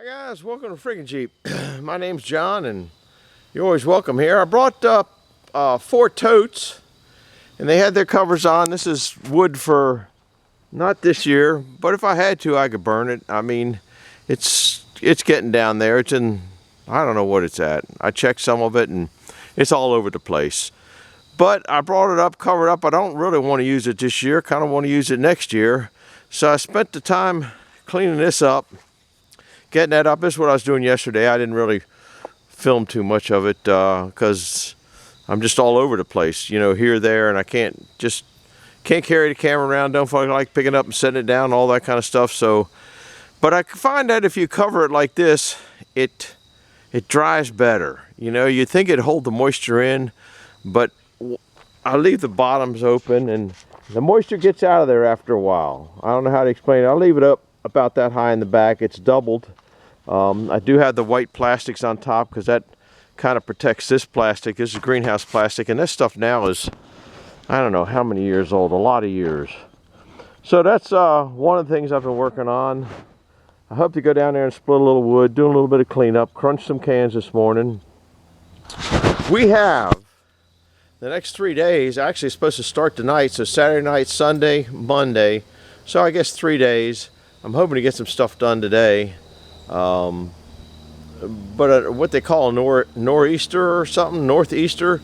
Hi guys, welcome to Freaking Jeep. My name's John and you're always welcome here. I brought up 4 totes and they had their covers on. This is wood for not this year, but if I had to I could burn it. I mean, it's getting down there. It's in, I don't know what it's at. I checked some of it and it's all over the place. But I brought it up, covered up. I don't really want to use it this year, kind of want to use it next year. So I spent the time cleaning this up, getting that up. This is what I was doing yesterday. I didn't really film too much of it because I'm just all over the place, you know, here, there, and I can't carry the camera around. Don't feel like picking it up and setting it down, all that kind of stuff. So, but I find that if you cover it like this, it dries better. You know, you'd think it'd hold the moisture in, but I leave the bottoms open and the moisture gets out of there after a while. I don't know how to explain it. I'll leave it up about that high in the back. It's doubled. I do have the white plastics on top because that kind of protects this plastic. This is greenhouse plastic, and this stuff now is, I don't know how many years old, a lot of years. So that's one of the things I've been working on. I hope to go down there and split a little wood, do a little bit of cleanup, crunch some cans this morning. We have the next 3 days, actually it's supposed to start tonight, so Saturday night, Sunday, Monday. So I guess 3 days. I'm hoping to get some stuff done today. But what they call a nor'easter or something, nor'easter,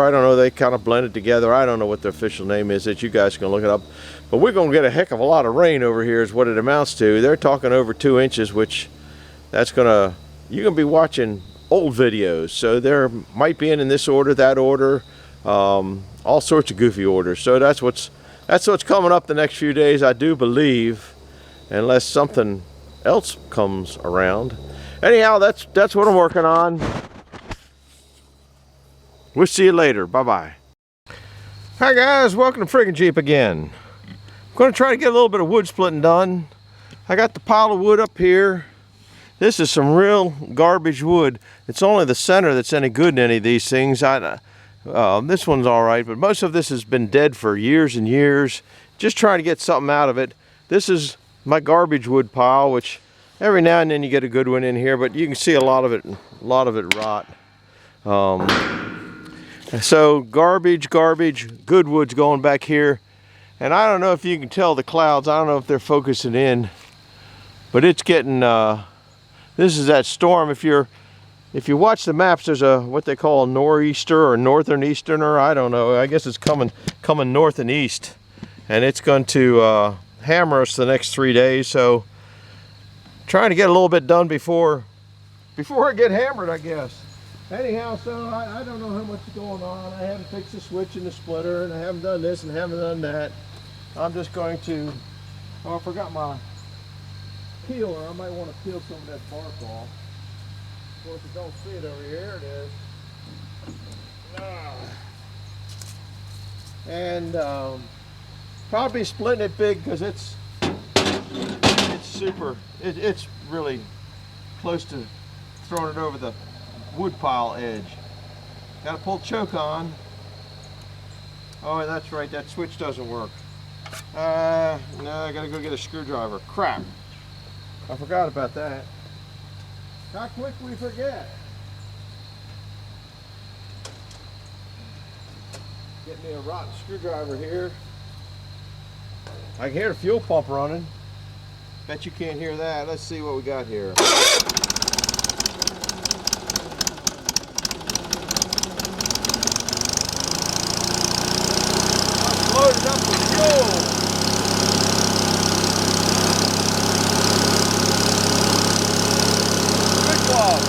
I don't know, they kind of blend it together. I don't know what the official name is. That you guys can look it up. But we're going to get a heck of a lot of rain over here is what it amounts to. They're talking over 2 inches, which that's gonna, you're gonna be watching old videos. So there might be in this order, that order, all sorts of goofy orders. So that's what's coming up the next few days, I do believe, unless something else comes around. Anyhow, that's what I'm working on. We'll see you later. Bye-bye. Hi guys, welcome to Freaking Jeep again. I'm going to try to get a little bit of wood splitting done. I got the pile of wood up here. This is some real garbage wood. It's only the center that's any good in any of these things. This one's all right, but most of this has been dead for years and years. Just trying to get something out of it. This is my garbage wood pile, which every now and then you get a good one in here, but you can see a lot of it rot. So garbage, good wood's going back here. And I don't know if you can tell the clouds. I don't know if they're focusing in, but it's getting, this is that storm. If you watch the maps, there's what they call a nor'easter or northern easterner. I don't know. I guess it's coming north and east, and it's going to hammer us the next 3 days. So trying to get a little bit done before I get hammered, I guess. Anyhow, so I don't know how much is going on. I haven't fixed the switch in the splitter, and I haven't done this and haven't done that. I'm just going to, oh, I forgot my peeler. I might want to peel some of that bark off. Of course, you don't see it over here. It is. And probably splitting it big because it's really close to throwing it over the wood pile edge. Got to pull choke on. Oh, that's right, that switch doesn't work. No, I gotta go get a screwdriver. Crap, I forgot about that. How quick we forget. Get me a rotten screwdriver here. I can hear the fuel pump running. Bet you can't hear that. Let's see what we got here. Loaded up with fuel. Good job.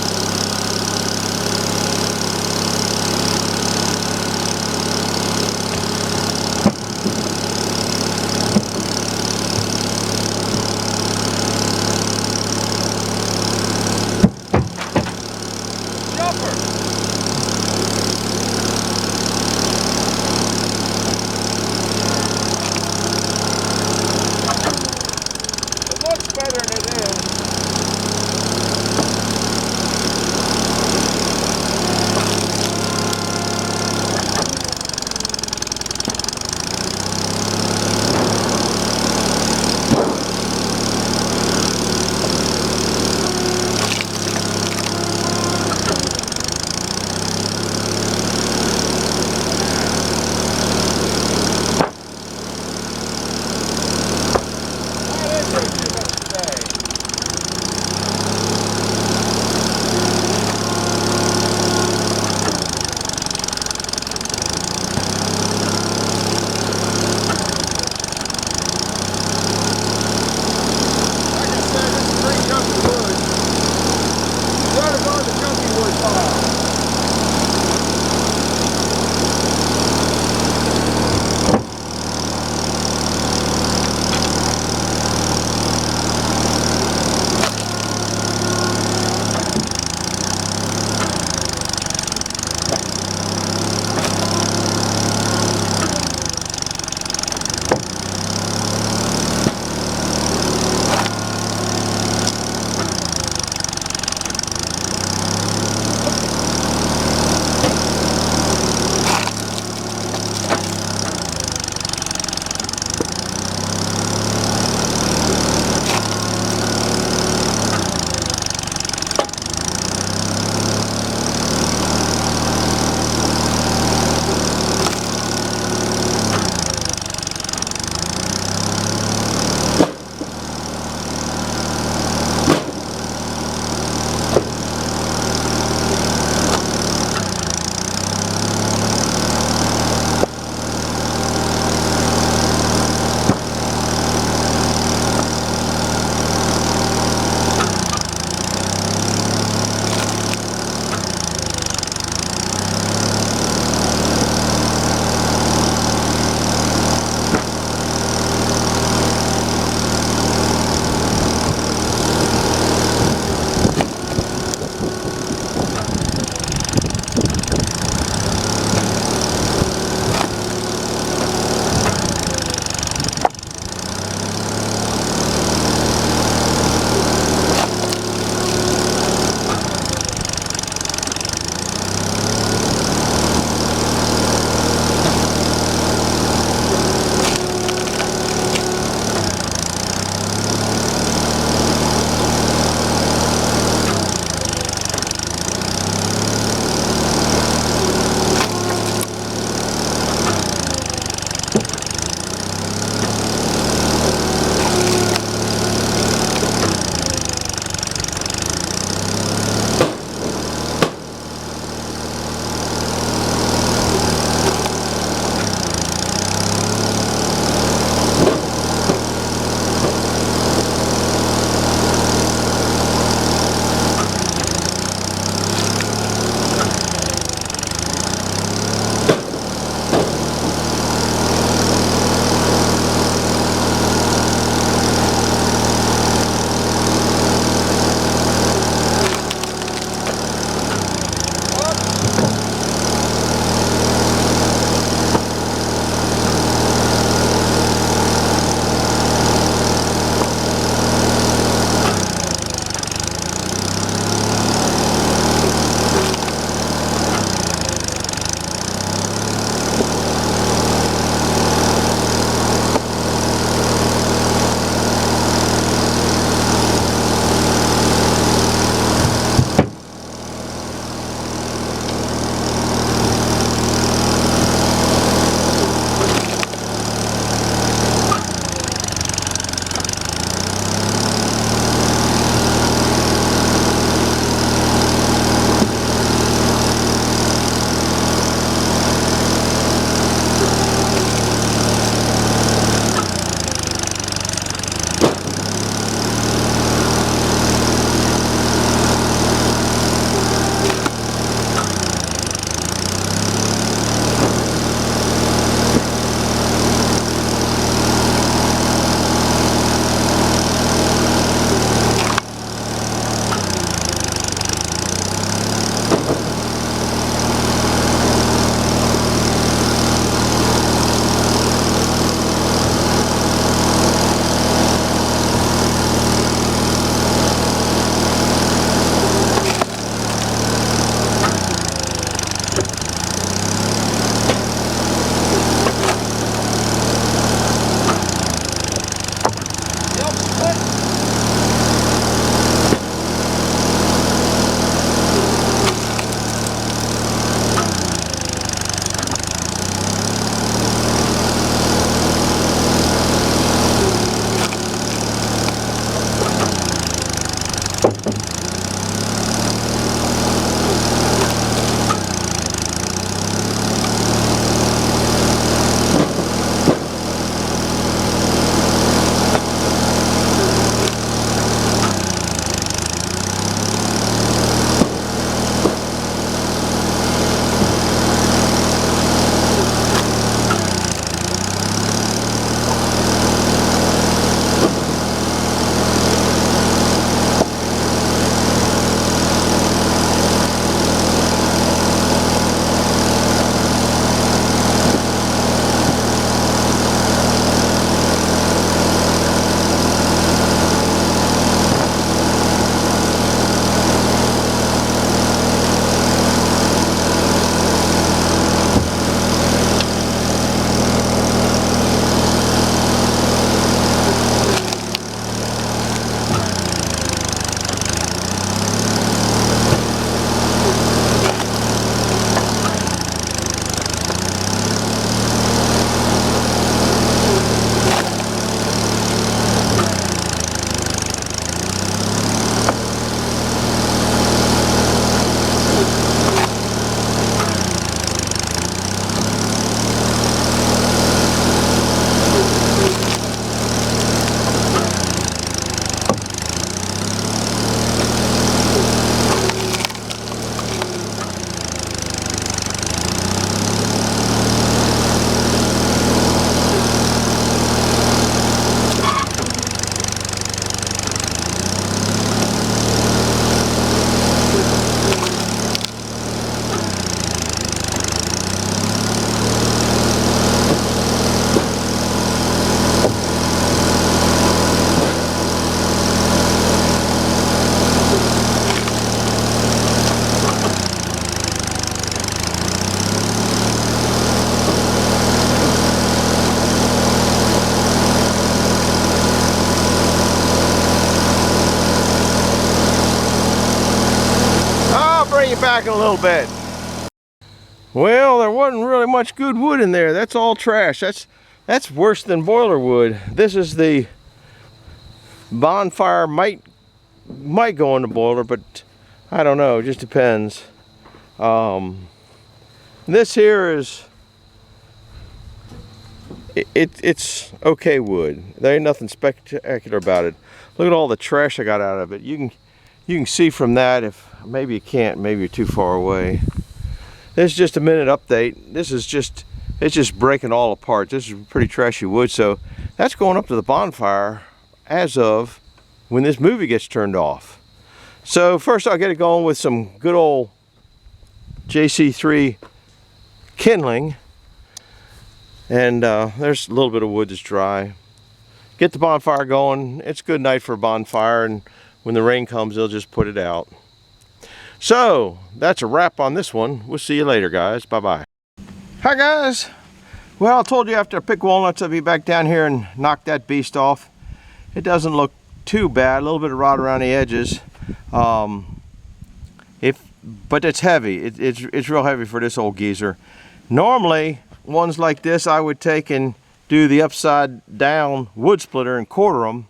packing a little bit. Well, there wasn't really much good wood in there. That's all trash. That's worse than boiler wood. This is the bonfire. Might go in the boiler, but I don't know. It just depends. This here is it's okay wood. There ain't nothing spectacular about it. Look at all the trash I got out of it. You can see from that. If maybe you can't, maybe you're too far away. This is just a minute update. It's just breaking all apart. This is pretty trashy wood, so that's going up to the bonfire as of when this movie gets turned off. So first I'll get it going with some good old JC3 kindling. And there's a little bit of wood that's dry. Get the bonfire going. It's a good night for a bonfire, and when the rain comes, they'll just put it out. So that's a wrap on this one. We'll see you later, guys. Bye-bye. Hi, guys. Well, I told you after I pick walnuts, I'll be back down here and knock that beast off. It doesn't look too bad. A little bit of rot around the edges. But it's heavy. It's real heavy for this old geezer. Normally, ones like this I would take and do the upside down wood splitter and quarter them,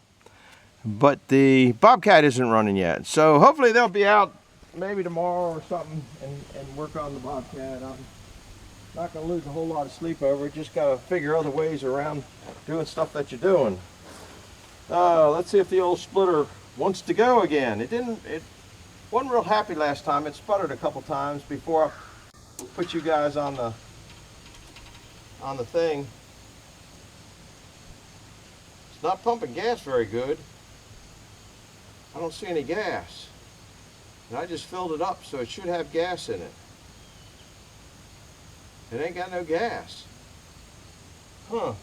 but the Bobcat isn't running yet, so hopefully they'll be out maybe tomorrow or something and work on the Bobcat. I'm not going to lose a whole lot of sleep over it. Just got to figure other ways around doing stuff that you're doing. Let's see if the old splitter wants to go again. It wasn't real happy last time. It sputtered a couple times before I put you guys on the thing. It's not pumping gas very good. I don't see any gas. And I just filled it up, so it should have gas in it. It ain't got no gas. Huh.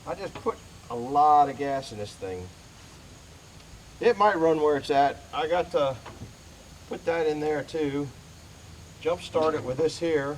I just put a lot of gas in this thing. It might run where it's at. I got to put that in there too. Jump start it with this here.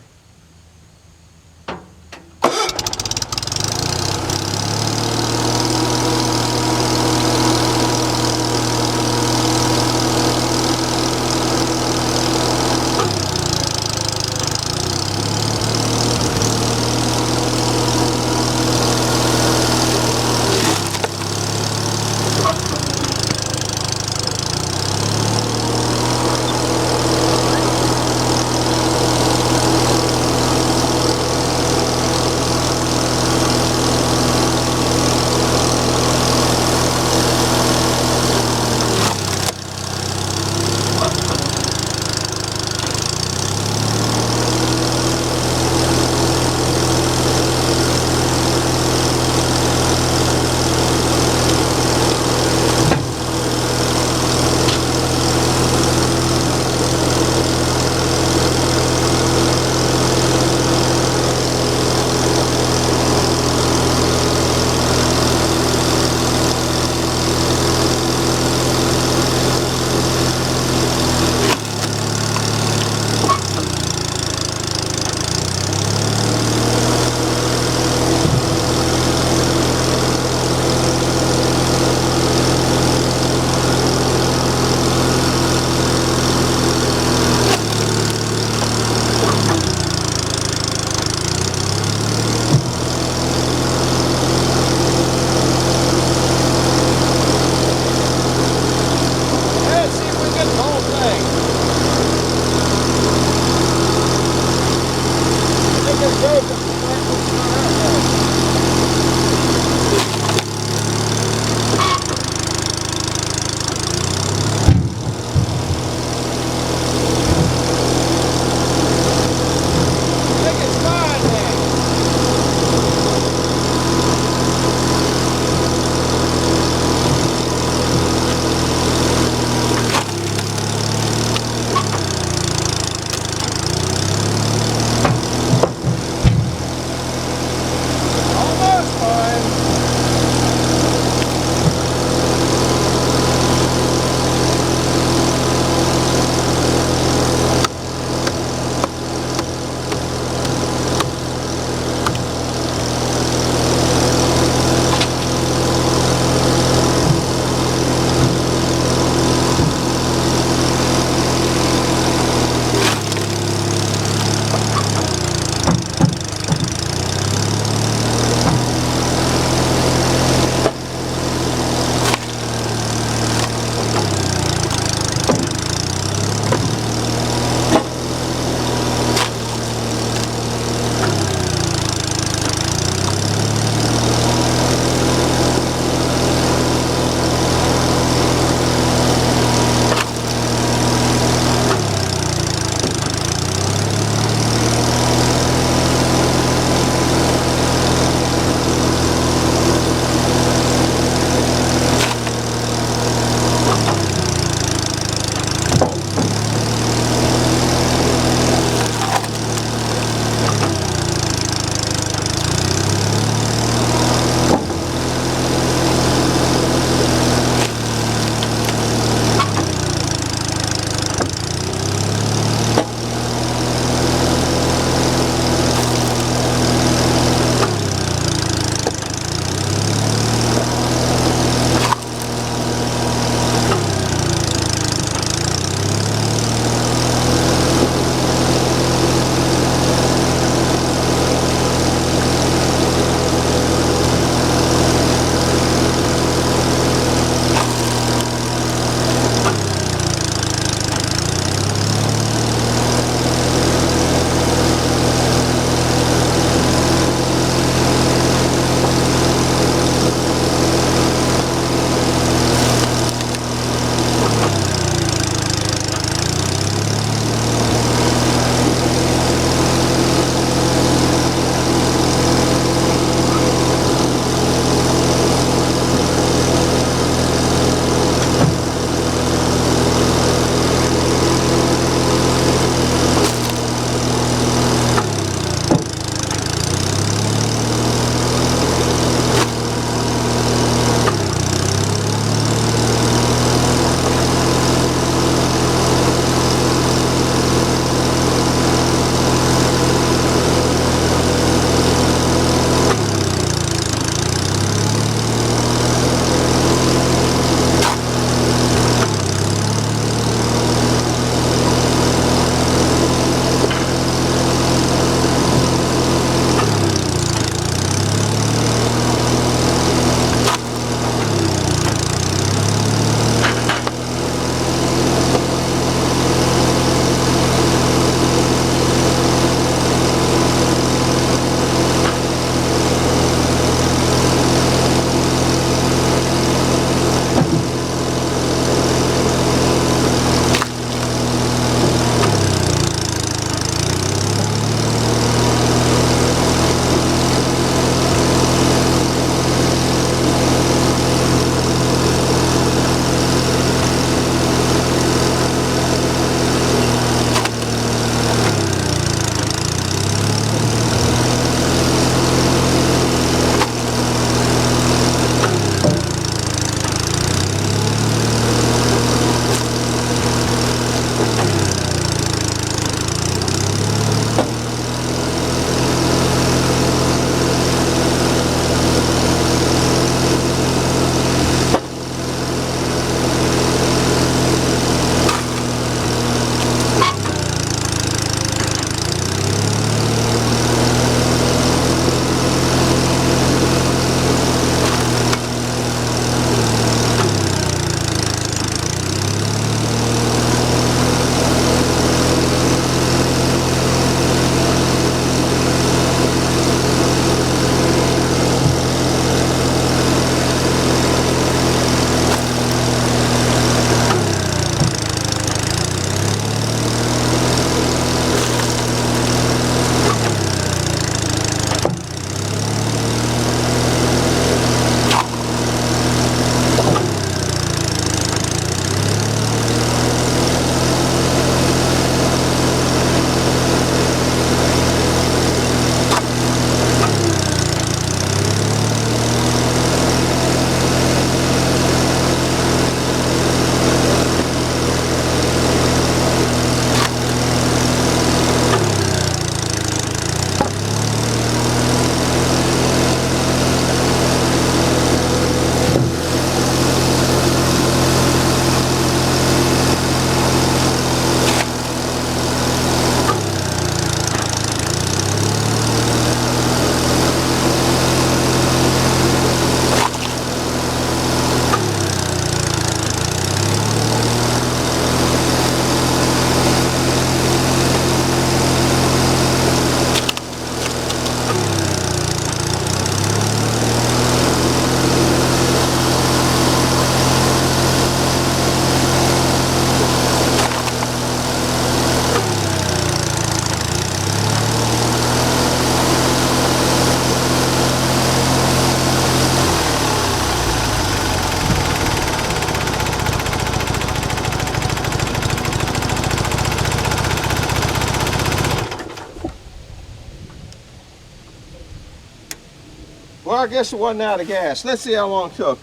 I guess it wasn't out of gas. Let's see how long it took.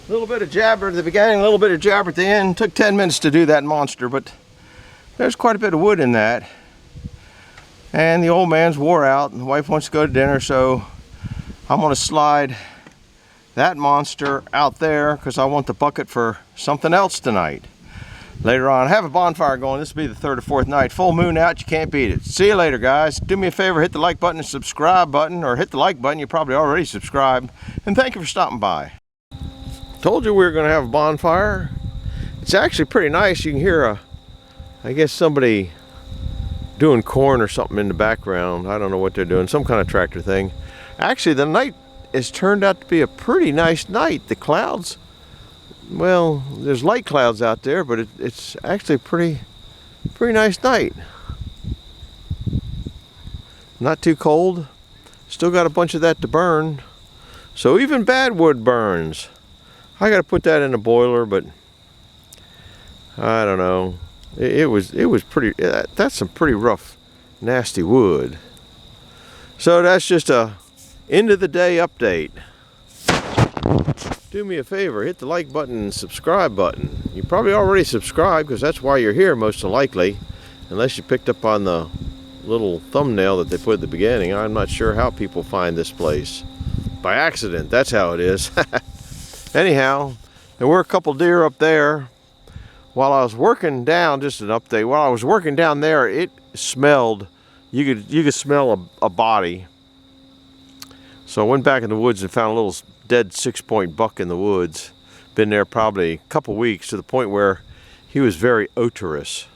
A little bit of jabber at the beginning, a little bit of jabber at the end. Took 10 minutes to do that monster, but there's quite a bit of wood in that. And the old man's wore out, and the wife wants to go to dinner, so I'm going to slide that monster out there because I want the bucket for something else tonight. Later on, I have a bonfire going. This will be the third or fourth night. Full moon out, you can't beat it. See you later, guys. Do me a favor, hit the like button and subscribe button, or hit the like button. You probably already subscribed. And thank you for stopping by. Told you we were going to have a bonfire. It's actually pretty nice. You can hear I guess somebody doing corn or something in the background. I don't know what they're doing, some kind of tractor thing. Actually, the night has turned out to be a pretty nice night. The clouds, well, there's light clouds out there, but it's actually a pretty nice night. Not too cold. Still got a bunch of that to burn. So even bad wood burns. I got to put that in a boiler, but I don't know. It was pretty. That's some pretty rough, nasty wood. So that's just a end of the day update. Do me a favor, hit the like button and subscribe button. You probably already subscribed because that's why you're here most likely, unless you picked up on the little thumbnail that they put at the beginning. I'm not sure how people find this place. By accident, that's how it is. Anyhow, there were a couple deer up there. While I was working down, just an update, while I was working down there, it smelled, you could smell a body. So I went back in the woods and found a little dead 6-point buck in the woods. Been there probably a couple weeks, to the point where he was very odorous.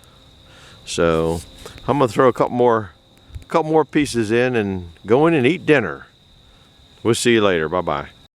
So I'm gonna throw a couple more pieces in and go in and eat dinner. We'll see you later. Bye-bye.